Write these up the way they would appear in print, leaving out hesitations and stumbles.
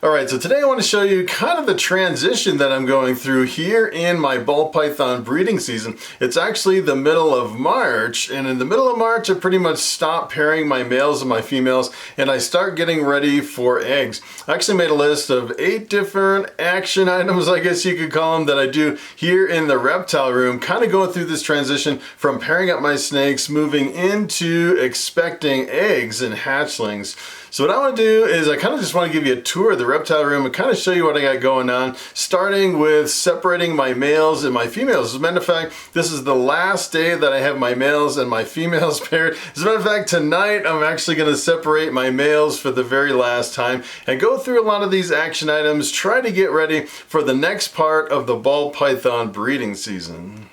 Alright, so today I want to show you kind of the transition that I'm going through here in my Ball Python breeding season. It's actually the middle of March, and in the middle of March I pretty much stop pairing my males and my females, and I start getting ready for eggs. I actually made a list of 8 different action items, I guess you could call them, that I do here in the reptile room, kind of going through this transition from pairing up my snakes, moving into expecting eggs and hatchlings. So what I want to do is I kind of just want to give you a tour of the reptile room and kind of show you what I got going on, starting with separating my males and my females. As a matter of fact, this is the last day that I have my males and my females paired. As a matter of fact, tonight I'm actually going to separate my males for the very last time and go through a lot of these action items, try to get ready for the next part of the Ball Python breeding season.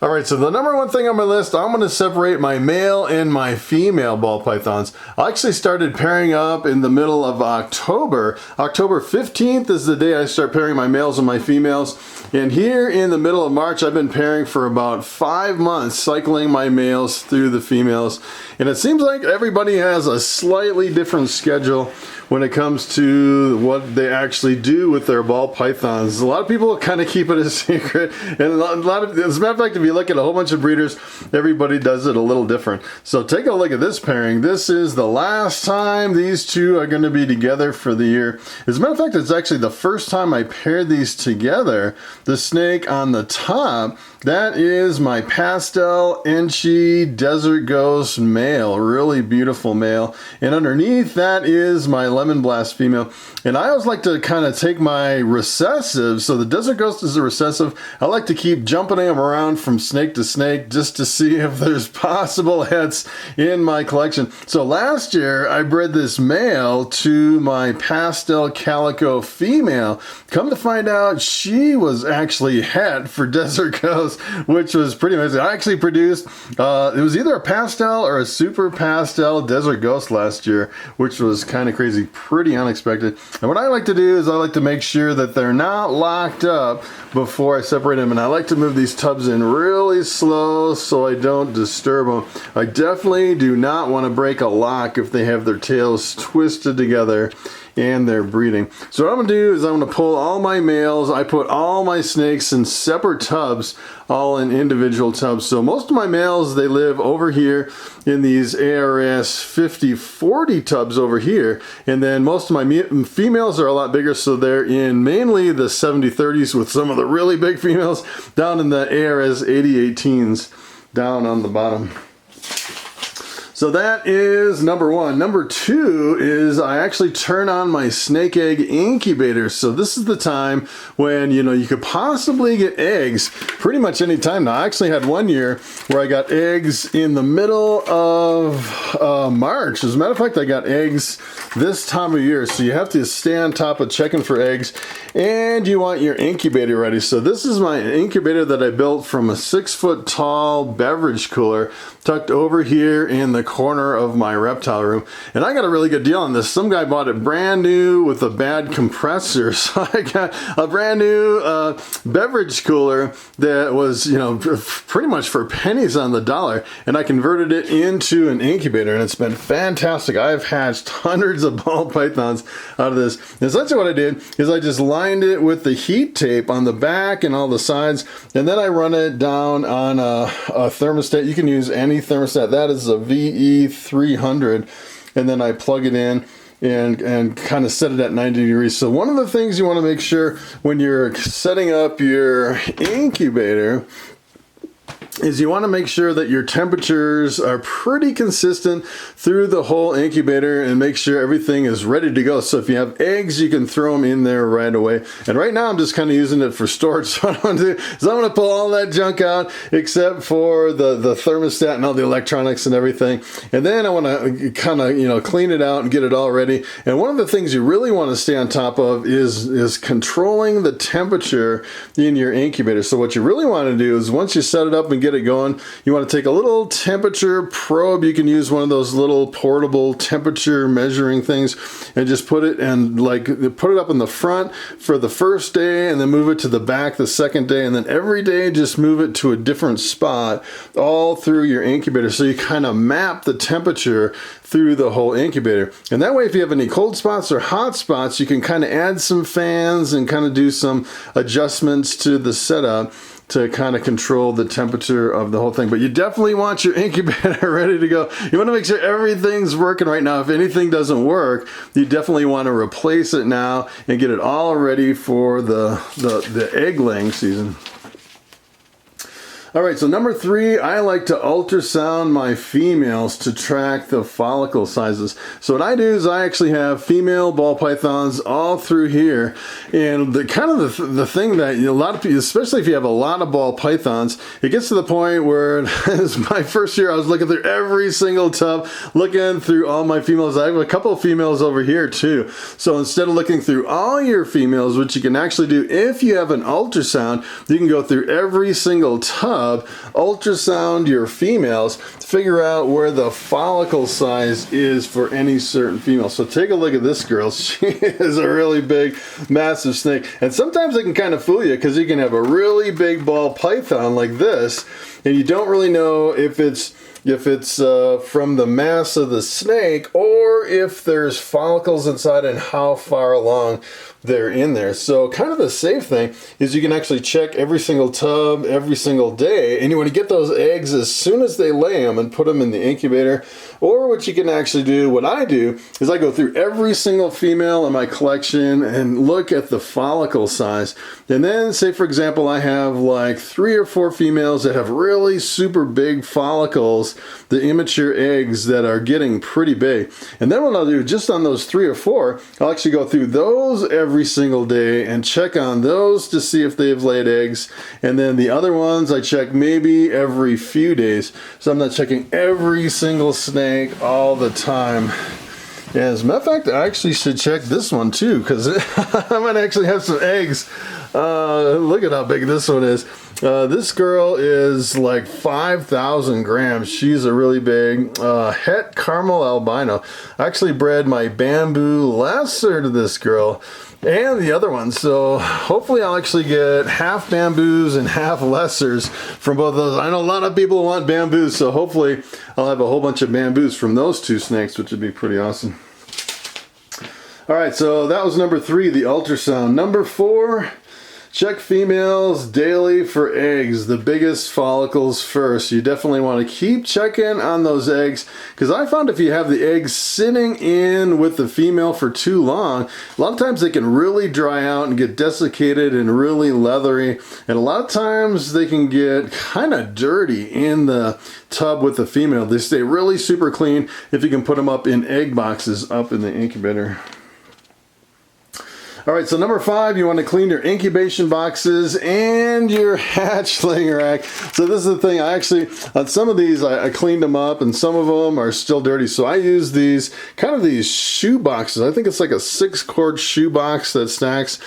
Alright, so the number one thing on my list, I'm going to separate my male and my female ball pythons. I actually started pairing up in the middle of October. October 15th is the day I start pairing my males and my females. And here in the middle of March, I've been pairing for about 5 months, cycling my males through the females. And it seems like everybody has a slightly different schedule when it comes to what they actually do with their ball pythons. A lot of people kind of keep it a secret, and as a matter of fact, if you look at a whole bunch of breeders, everybody does it a little different. So take a look at this pairing. This is the last time these two are going to be together for the year. As a matter of fact, it's actually the first time I paired these together. The snake on the top, that is my pastel Enchi Desert Ghost male, really beautiful male. And underneath that is my Lemon Blast female. And I always like to kind of take my recessives, so the Desert Ghost is a recessive. I like to keep jumping them around from snake to snake just to see if there's possible heads in my collection. So last year I bred this male to my pastel calico female. Come to find out, she was actually het for Desert Ghost, which was pretty amazing. I actually produced, it was either a pastel or a super pastel Desert Ghost last year, which was kind of crazy, pretty unexpected. And what I like to do is I like to make sure that they're not locked up before I separate them, and I like to move these tubs in really slow so I don't disturb them. I definitely do not want to break a lock if they have their tails twisted together and they're breeding. So what I'm going to do is I'm going to pull all my males. I put all my snakes in separate tubs, all in individual tubs. So most of my males, they live over here in these ARS 5040 tubs over here. And then most of my females are a lot bigger, so they're in mainly the 7030s with some of the really big females down in the ARS 8018s down on the bottom. So that is number one. Number two is I actually turn on my snake egg incubator. So this is the time when, you know, you could possibly get eggs pretty much any time. Now, I actually had one year where I got eggs in the middle of March. As a matter of fact, I got eggs this time of year. So you have to stay on top of checking for eggs, and you want your incubator ready. So this is my incubator that I built from a 6-foot tall beverage cooler tucked over here in the corner of my reptile room. And I got a really good deal on this. Some guy bought it brand new with a bad compressor. So I got a brand new beverage cooler that was, you know, pretty much for pennies on the dollar. And I converted it into an incubator, and it's been fantastic. I've hatched hundreds of ball pythons out of this. And essentially what I did is I just lined it with the heat tape on the back and all the sides. And then I run it down on a thermostat. You can use any thermostat. That is a VE300, and then I plug it in and kind of set it at 90 degrees. So one of the things you want to make sure when you're setting up your incubator is you want to make sure that your temperatures are pretty consistent through the whole incubator and make sure everything is ready to go. So if you have eggs, you can throw them in there right away. And right now I'm just kind of using it for storage. So what I'm going to do is I'm going to pull all that junk out except for the thermostat and all the electronics and everything. And then I want to kind of, you know, clean it out and get it all ready. And one of the things you really want to stay on top of is controlling the temperature in your incubator. So what you really want to do is once you set it up and and get it going, you want to take a little temperature probe. You can use one of those little portable temperature measuring things and just put it and put it up in the front for the first day and then move it to the back the second day, and then every day just move it to a different spot all through your incubator, so you kind of map the temperature through the whole incubator. And that way, if you have any cold spots or hot spots, you can kind of add some fans and kind of do some adjustments to the setup to kind of control the temperature of the whole thing. But you definitely want your incubator ready to go. You want to make sure everything's working right now. If anything doesn't work, you definitely want to replace it now and get it all ready for the egg laying season. All right, so number 3, I like to ultrasound my females to track the follicle sizes. So what I do is I actually have female ball pythons all through here, and the thing that a lot of people, especially if you have a lot of ball pythons, it gets to the point where it's my first year I was looking through every single tub, looking through all my females. I have a couple of females over here too. So instead of looking through all your females, which you can actually do if you have an ultrasound, you can go through every single tub, ultrasound your females, figure out where the follicle size is for any certain female. So take a look at this girl. She is a really big, massive snake. And sometimes it can kind of fool you because you can have a really big ball python like this, and you don't really know if it's from the mass of the snake or if there's follicles inside and how far along they're in there. So kind of the safe thing is you can actually check every single tub every single day, and you want to get those eggs as soon as they lay them and put them in the incubator. Or what you can actually do, what I do, is I go through every single female in my collection and look at the follicle size. And then say, for example, I have like 3 or 4 females that have really super big follicles, the immature eggs that are getting pretty big. And then what I'll do, just on those 3 or 4, I'll actually go through those every single day and check on those to see if they've laid eggs. And then the other ones I check maybe every few days. So I'm not checking every single snake all the time. Yeah, as a matter of fact, I actually should check this one too, because I might actually have some eggs. Look at how big this one is. This girl is like 5,000 grams. She's a really big het caramel albino. I actually bred my bamboo lesser to this girl and the other one, so hopefully I'll actually get half bamboos and half lessers from both of those. I know a lot of people want bamboos, so hopefully I'll have a whole bunch of bamboos from those 2 snakes, which would be pretty awesome. All right, so that was number 3, the ultrasound. Number 4, check females daily for eggs, the biggest follicles first. You definitely want to keep checking on those eggs, because I found if you have the eggs sitting in with the female for too long, a lot of times they can really dry out and get desiccated and really leathery, and a lot of times they can get kind of dirty in the tub with the female. They stay really super clean if you can put them up in egg boxes up in the incubator. All right, so number 5, you want to clean your incubation boxes and your hatchling rack. So this is the thing, I actually, on some of these, I cleaned them up, and some of them are still dirty. So I use these, kind of these shoe boxes. I think it's like a 6-quart shoe box that stacks.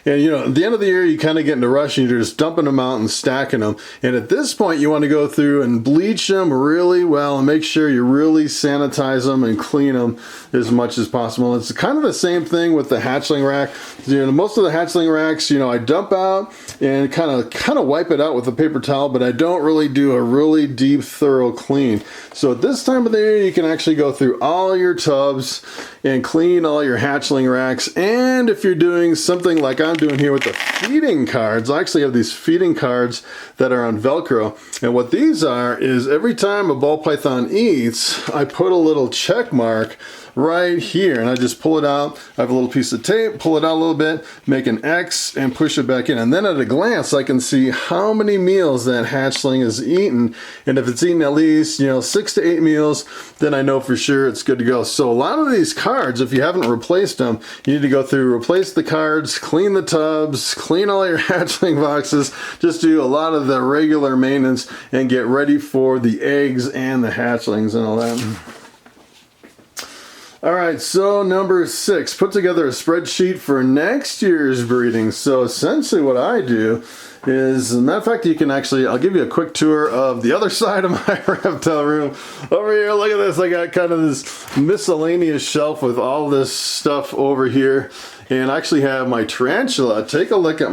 And you know, at the end of the year, you kind of get in a rush and you're just dumping them out and stacking them. And at this point, you want to go through and bleach them really well and make sure you really sanitize them and clean them as much as possible. It's kind of the same thing with the hatchling rack. You know, most of the hatchling racks, you know, I dump out and kind of wipe it out with a paper towel, but I don't really do a really deep, thorough clean. So at this time of the year, you can actually go through all your tubs and clean all your hatchling racks. And if you're doing something like I'm doing here with the feeding cards, I actually have these feeding cards that are on Velcro. And what these are is every time a ball python eats, I put a little check mark right here, and I just pull it out. I have a little piece of tape, pull it out a little bit, make an X, and push it back in. And then at a glance, I can see how many meals that hatchling has eaten. And if it's eaten at least, you know, 6 to 8 meals, then I know for sure it's good to go. So a lot of these cards, if you haven't replaced them, you need to go through, replace the cards, clean the tubs, clean all your hatchling boxes, just do a lot of the regular maintenance and get ready for the eggs and the hatchlings and all that. All right, so number 6, put together a spreadsheet for next year's breeding. So essentially what I do is, as a matter of fact, you can actually, I'll give you a quick tour of the other side of my reptile room. Over here, look at this, I got kind of this miscellaneous shelf with all this stuff over here. And I actually have my tarantula. Take a look at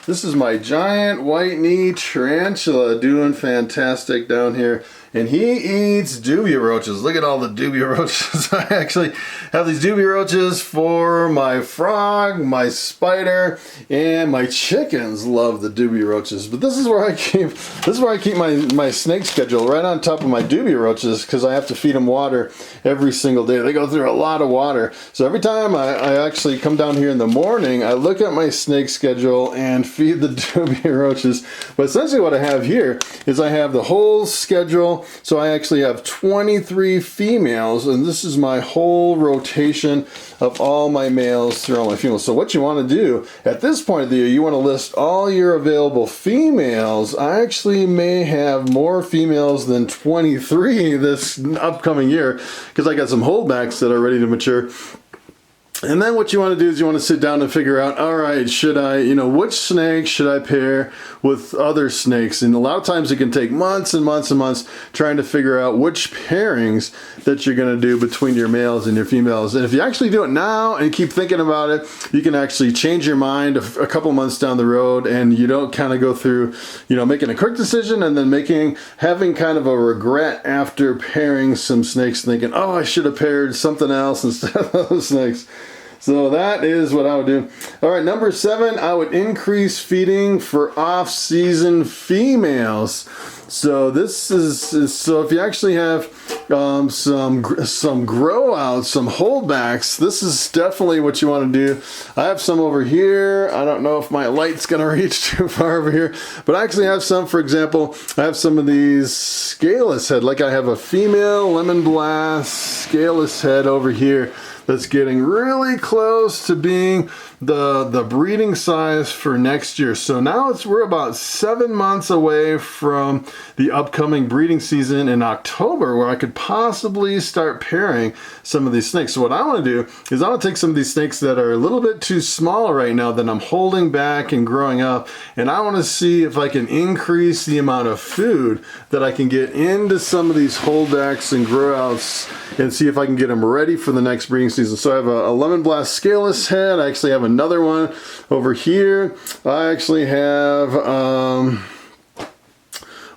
this is my giant white knee tarantula doing fantastic down here. And he eats dubia roaches. Look at all the dubia roaches. I actually have these dubia roaches for my frog, my spider, and my chickens love the dubia roaches. But this is where I keep my snake schedule, right on top of my dubia roaches, because I have to feed them water every single day. They go through a lot of water. So every time I actually come down here in the morning, I look at my snake schedule and feed the dubia roaches. But essentially what I have here is I have the whole schedule. So I actually have 23 females, and this is my whole rotation of all my males through all my females. So what you want to do at this point of the year, you want to list all your available females. I actually may have more females than 23 this upcoming year because I got some holdbacks that are ready to mature. And then what you want to do is you want to sit down and figure out, all right, should I, which snake should I pair with other snakes? And a lot of times it can take months and months and months trying to figure out which pairings that you're going to do between your males and your females. And if you actually do it now and keep thinking about it, you can actually change your mind a couple months down the road, and you don't kind of go through, making a quick decision and then having kind of a regret after pairing some snakes, thinking, oh, I should have paired something else instead of those snakes. So that is what I would do. All right, number 7, I would increase feeding for off-season females. So this is so if you actually have some grow outs, some holdbacks, this is definitely what you want to do. I have some over here. I don't know if my light's going to reach too far over here, but I actually have some, for example, I have some of these scaleless head, like I have a female lemon blast scaleless head over here that's getting really close to being the breeding size for next year. So now we're about 7 months away from the upcoming breeding season in October, where I could possibly start pairing some of these snakes. So what I want to do is I want to take some of these snakes that are a little bit too small right now that I'm holding back and growing up, and I want to see if I can increase the amount of food that I can get into some of these holdbacks and grow outs and see if I can get them ready for the next breeding season. So I have a lemon blast scaleless head. I actually have another one over here. I actually have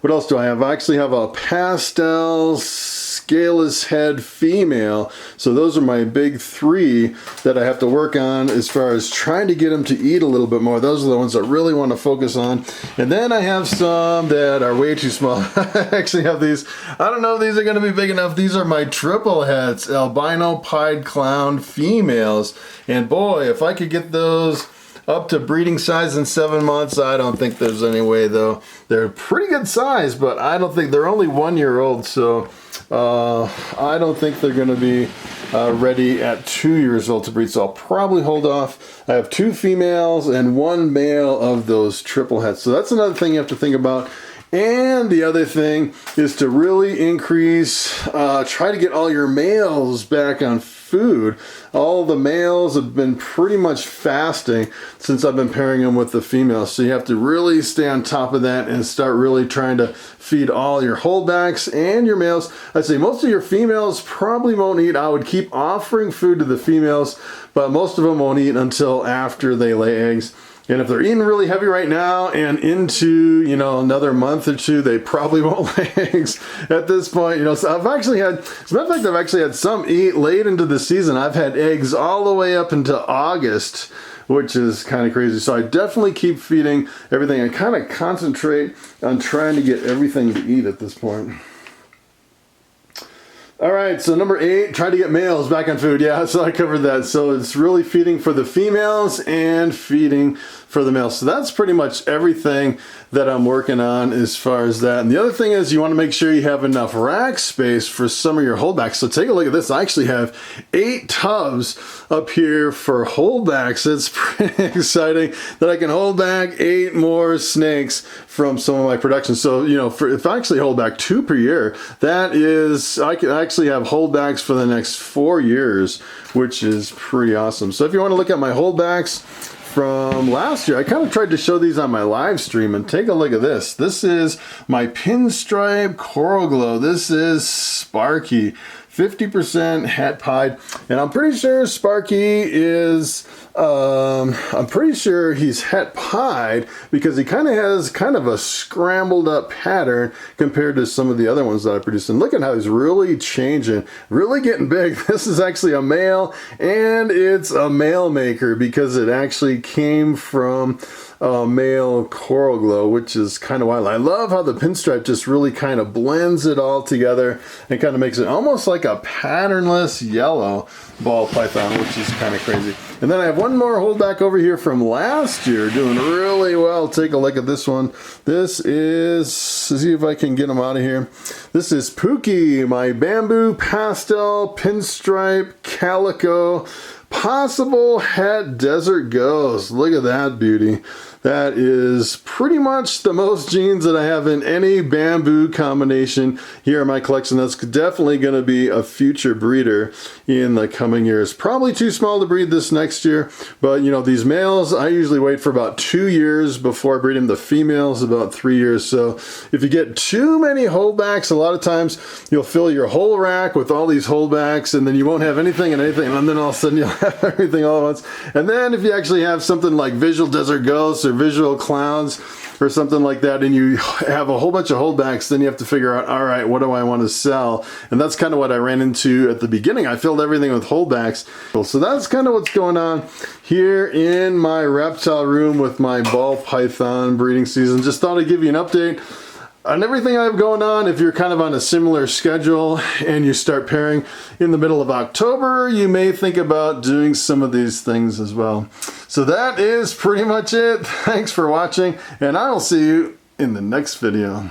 what else do I have? I actually have a pastel scaleless head female. So those are my big 3 that I have to work on as far as trying to get them to eat a little bit more. Those are the ones I really want to focus on. And then I have some that are way too small. I actually have these. I don't know if these are going to be big enough. These are my triple heads, albino pied clown females. And boy, if I could get those up to breeding size in 7 months, I don't think there's any way though. They're pretty good size, but I don't think they're only 1 year old, so I don't think they're going to be ready at 2 years old to breed. So I'll probably hold off. I have 2 females and 1 male of those triple heads. So that's another thing you have to think about. And the other thing is to really increase, try to get all your males back on food. All the males have been pretty much fasting since I've been pairing them with the females. So you have to really stay on top of that and start really trying to feed all your holdbacks and your males. I'd say most of your females probably won't eat. I would keep offering food to the females, but most of them won't eat until after they lay eggs. And if they're eating really heavy right now and into, another month or 2, they probably won't lay eggs at this point. So I've actually had, as a matter of fact, I've actually had some eat late into the season. I've had eggs all the way up into August, which is kind of crazy. So I definitely keep feeding everything. I kind of concentrate on trying to get everything to eat at this point. All right, so number 8, try to get males back on food. Yeah, so I covered that. So it's really feeding for the females and feeding for the males. So that's pretty much everything that I'm working on as far as that. And the other thing is you want to make sure you have enough rack space for some of your holdbacks. So take a look at this. I actually have 8 tubs up here for holdbacks. It's pretty exciting that I can hold back 8 more snakes from some of my production. So, if I actually hold back 2 per year, that is, I actually have holdbacks for the next 4 years, which is pretty awesome. So if you want to look at my holdbacks from last year, I kind of tried to show these on my live stream, and take a look at this. This is my Pinstripe Coral Glow. This is Sparky, 50% het pied, and I'm pretty sure Sparky is, I'm pretty sure he's het pied because he kind of has kind of a scrambled up pattern compared to some of the other ones that I produced. And look at how he's really changing, really getting big. This is actually a male, and it's a male maker because it actually came from male Coral Glow, which is kind of wild. I love how the pinstripe just really kind of blends it all together and kind of makes it almost like a patternless yellow ball python, which is kind of crazy. And then I have one more holdback over here from last year, doing really well. Take a look at this one. This is, let's see if I can get him out of here. This is Pookie, my bamboo pastel pinstripe calico possible het desert ghost. Look at that beauty. That is pretty much the most genes that I have in any bamboo combination here in my collection. That's definitely going to be a future breeder in the coming years. Probably too small to breed this next year, but you know, these males, I usually wait for about 2 years before I breed them. The females, about 3 years. So if you get too many holdbacks, a lot of times you'll fill your whole rack with all these holdbacks, and then you won't have anything and anything, and then all of a sudden you'll have everything all at once. And then if you actually have something like Visual Desert Ghosts or Visual Clowns or something like that, and you have a whole bunch of holdbacks, then you have to figure out, all right, what do I want to sell? And that's kind of what I ran into at the beginning. I filled everything with holdbacks. So that's kind of what's going on here in my reptile room with my Ball Python breeding season. Just thought I'd give you an update on everything I have going on. If you're kind of on a similar schedule and you start pairing in the middle of October, you may think about doing some of these things as well. So that is pretty much it. Thanks for watching, and I'll see you in the next video.